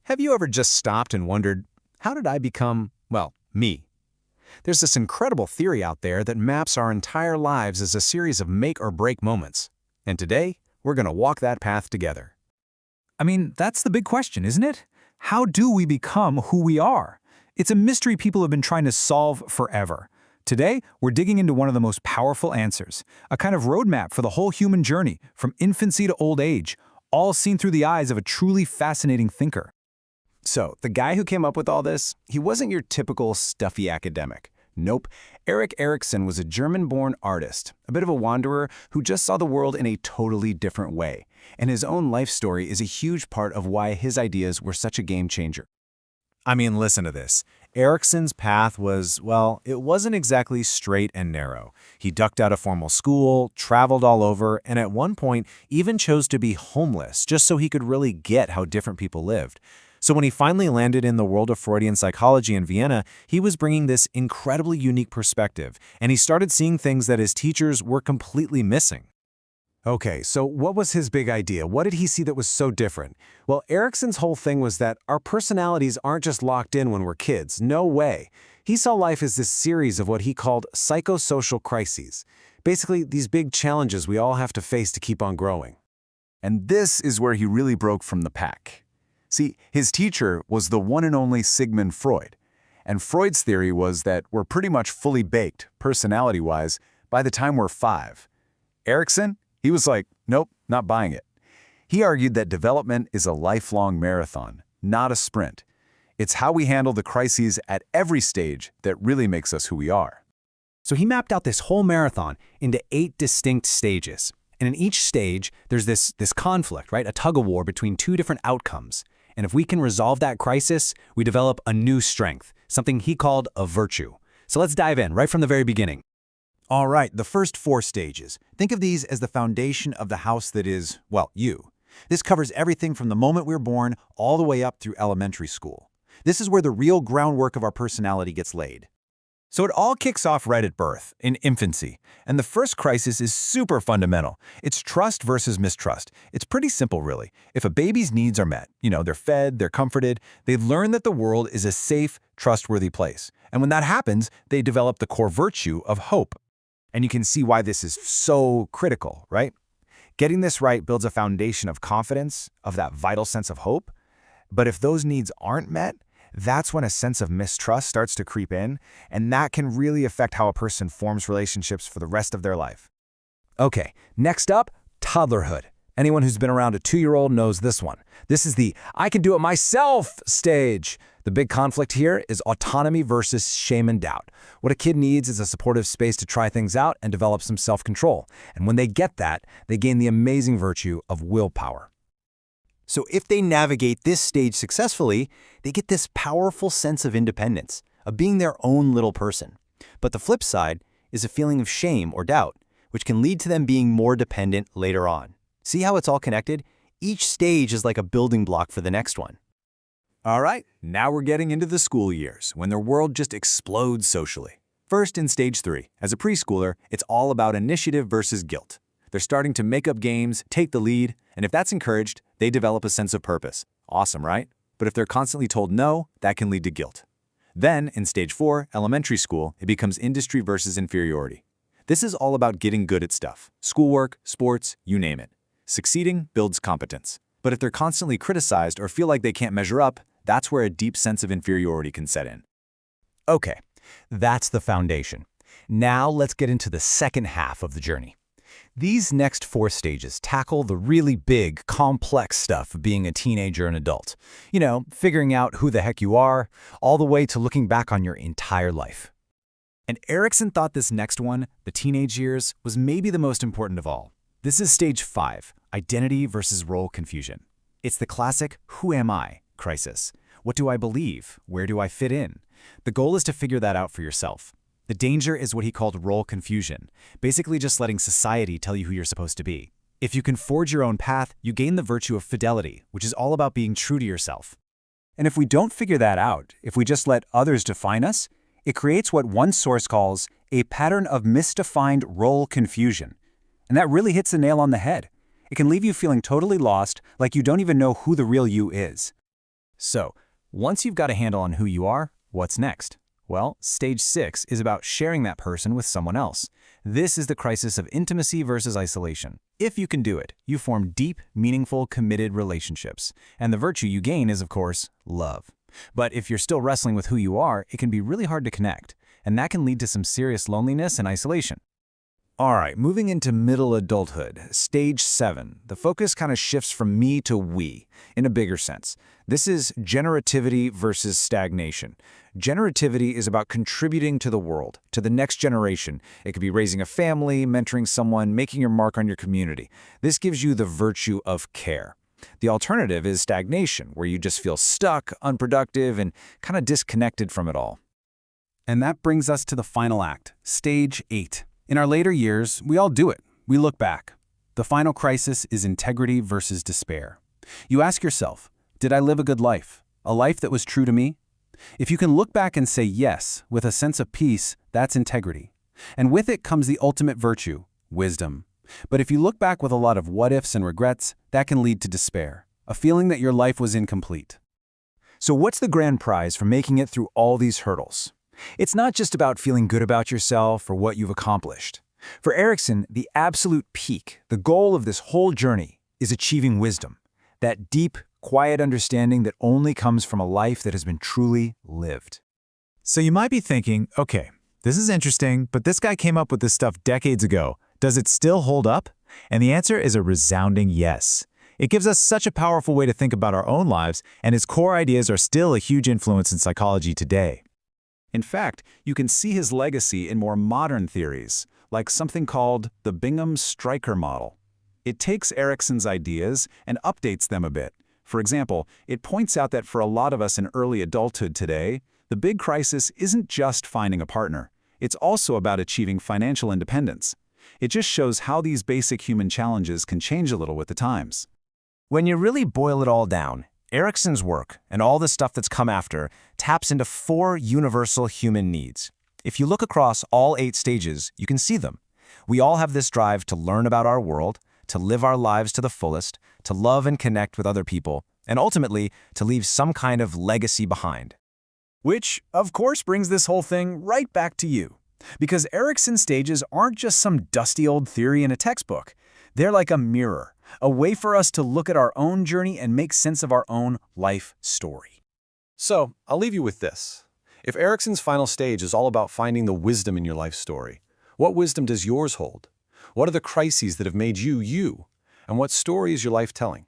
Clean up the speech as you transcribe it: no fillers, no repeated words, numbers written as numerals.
Have you ever just stopped and wondered, how did I become, well, me? There's this incredible theory out there that maps our entire lives as a series of make or break moments. And today, we're going to walk that path together. I mean, that's the big question, isn't it? How do we become who we are? It's a mystery people have been trying to solve forever. Today, we're digging into one of the most powerful answers, a kind of roadmap for the whole human journey, from infancy to old age, all seen through the eyes of a truly fascinating thinker. So, the guy who came up with all this, he wasn't your typical stuffy academic. Nope, Erik Erikson was a German-born artist, a bit of a wanderer who just saw the world in a totally different way. And his own life story is a huge part of why his ideas were such a game changer. I mean, listen to this. Erikson's path was, well, it wasn't exactly straight and narrow. He ducked out of formal school, traveled all over, and at one point even chose to be homeless just so he could really get how different people lived. So when he finally landed in the world of Freudian psychology in Vienna, he was bringing this incredibly unique perspective, and he started seeing things that his teachers were completely missing. Okay, so what was his big idea? What did he see that was so different? Well, Erikson's whole thing was that our personalities aren't just locked in when we're kids. No way. He saw life as this series of what he called psychosocial crises. Basically, these big challenges we all have to face to keep on growing. And this is where he really broke from the pack. See, his teacher was the one and only Sigmund Freud. And Freud's theory was that we're pretty much fully baked, personality-wise, by the time we're 5. Erikson? He was like, nope, not buying it. He argued that development is a lifelong marathon, not a sprint. It's how we handle the crises at every stage that really makes us who we are. So he mapped out this whole marathon into 8 distinct stages. And in each stage, there's this conflict, right? A tug-of-war between 2 different outcomes. And if we can resolve that crisis, we develop a new strength, something he called a virtue. So let's dive in right from the very beginning. All right, the first 4 stages. Think of these as the foundation of the house that is, well, you. This covers everything from the moment we're born all the way up through elementary school. This is where the real groundwork of our personality gets laid. So it all kicks off right at birth, in infancy. And the first crisis is super fundamental. It's trust versus mistrust. It's pretty simple, really. If a baby's needs are met, they're fed, they're comforted, they learn that the world is a safe, trustworthy place. And when that happens, they develop the core virtue of hope. And you can see why this is so critical, right? Getting this right builds a foundation of confidence, of that vital sense of hope. But if those needs aren't met, that's when a sense of mistrust starts to creep in, and that can really affect how a person forms relationships for the rest of their life. Okay, next up, toddlerhood. Anyone who's been around a 2-year-old knows this one. This is the I can do it myself stage. The big conflict here is autonomy versus shame and doubt. What a kid needs is a supportive space to try things out and develop some self-control. And when they get that, they gain the amazing virtue of willpower. So if they navigate this stage successfully, they get this powerful sense of independence, of being their own little person. But the flip side is a feeling of shame or doubt, which can lead to them being more dependent later on. See how it's all connected? Each stage is like a building block for the next one. All right, now we're getting into the school years, when their world just explodes socially. First, in stage 3, as a preschooler, it's all about initiative versus guilt. They're starting to make up games, take the lead, and if that's encouraged, they develop a sense of purpose. Awesome, right? But if they're constantly told no, that can lead to guilt. Then, in stage 4, elementary school, it becomes industry versus inferiority. This is all about getting good at stuff. Schoolwork, sports, you name it. Succeeding builds competence. But if they're constantly criticized or feel like they can't measure up, that's where a deep sense of inferiority can set in. Okay, that's the foundation. Now let's get into the second half of the journey. These next 4 stages tackle the really big, complex stuff of being a teenager and adult. Figuring out who the heck you are, all the way to looking back on your entire life. And Erikson thought this next one, the teenage years, was maybe the most important of all. This is stage 5, identity versus role confusion. It's the classic who am I crisis. What do I believe? Where do I fit in? The goal is to figure that out for yourself. The danger is what he called role confusion, basically just letting society tell you who you're supposed to be. If you can forge your own path, you gain the virtue of fidelity, which is all about being true to yourself. And if we don't figure that out, if we just let others define us, it creates what one source calls a pattern of misdefined role confusion. And that really hits the nail on the head. It can leave you feeling totally lost, like you don't even know who the real you is. So, once you've got a handle on who you are, what's next? Well, stage 6 is about sharing that person with someone else. This is the crisis of intimacy versus isolation. If you can do it, you form deep, meaningful, committed relationships. And the virtue you gain is, of course, love. But if you're still wrestling with who you are, it can be really hard to connect. And that can lead to some serious loneliness and isolation. All right, moving into middle adulthood, stage 7. The focus kind of shifts from me to we, in a bigger sense. This is generativity versus stagnation. Generativity is about contributing to the world, to the next generation. It could be raising a family, mentoring someone, making your mark on your community. This gives you the virtue of care. The alternative is stagnation, where you just feel stuck, unproductive, and kind of disconnected from it all. And that brings us to the final act, stage 8. In our later years, we all do it. We look back. The final crisis is integrity versus despair. You ask yourself, did I live a good life? A life that was true to me? If you can look back and say yes, with a sense of peace, that's integrity. And with it comes the ultimate virtue, wisdom. But if you look back with a lot of what-ifs and regrets, that can lead to despair, a feeling that your life was incomplete. So what's the grand prize for making it through all these hurdles? It's not just about feeling good about yourself or what you've accomplished. For Erikson, the absolute peak, the goal of this whole journey, is achieving wisdom, that deep, quiet understanding that only comes from a life that has been truly lived. So you might be thinking, okay, this is interesting, but this guy came up with this stuff decades ago. Does it still hold up? And the answer is a resounding yes. It gives us such a powerful way to think about our own lives, and his core ideas are still a huge influence in psychology today. In fact, you can see his legacy in more modern theories, like something called the Bingham-Stryker model. It takes Erikson's ideas and updates them a bit. For example, it points out that for a lot of us in early adulthood today, the big crisis isn't just finding a partner. It's also about achieving financial independence. It just shows how these basic human challenges can change a little with the times. When you really boil it all down, Erikson's work, and all the stuff that's come after, taps into 4 universal human needs. If you look across all 8 stages, you can see them. We all have this drive to learn about our world, to live our lives to the fullest, to love and connect with other people, and ultimately, to leave some kind of legacy behind. Which, of course, brings this whole thing right back to you. Because Erikson's stages aren't just some dusty old theory in a textbook. They're like a mirror, a way for us to look at our own journey and make sense of our own life story. So, I'll leave you with this. If Erikson's final stage is all about finding the wisdom in your life story, what wisdom does yours hold? What are the crises that have made you, you? And what story is your life telling?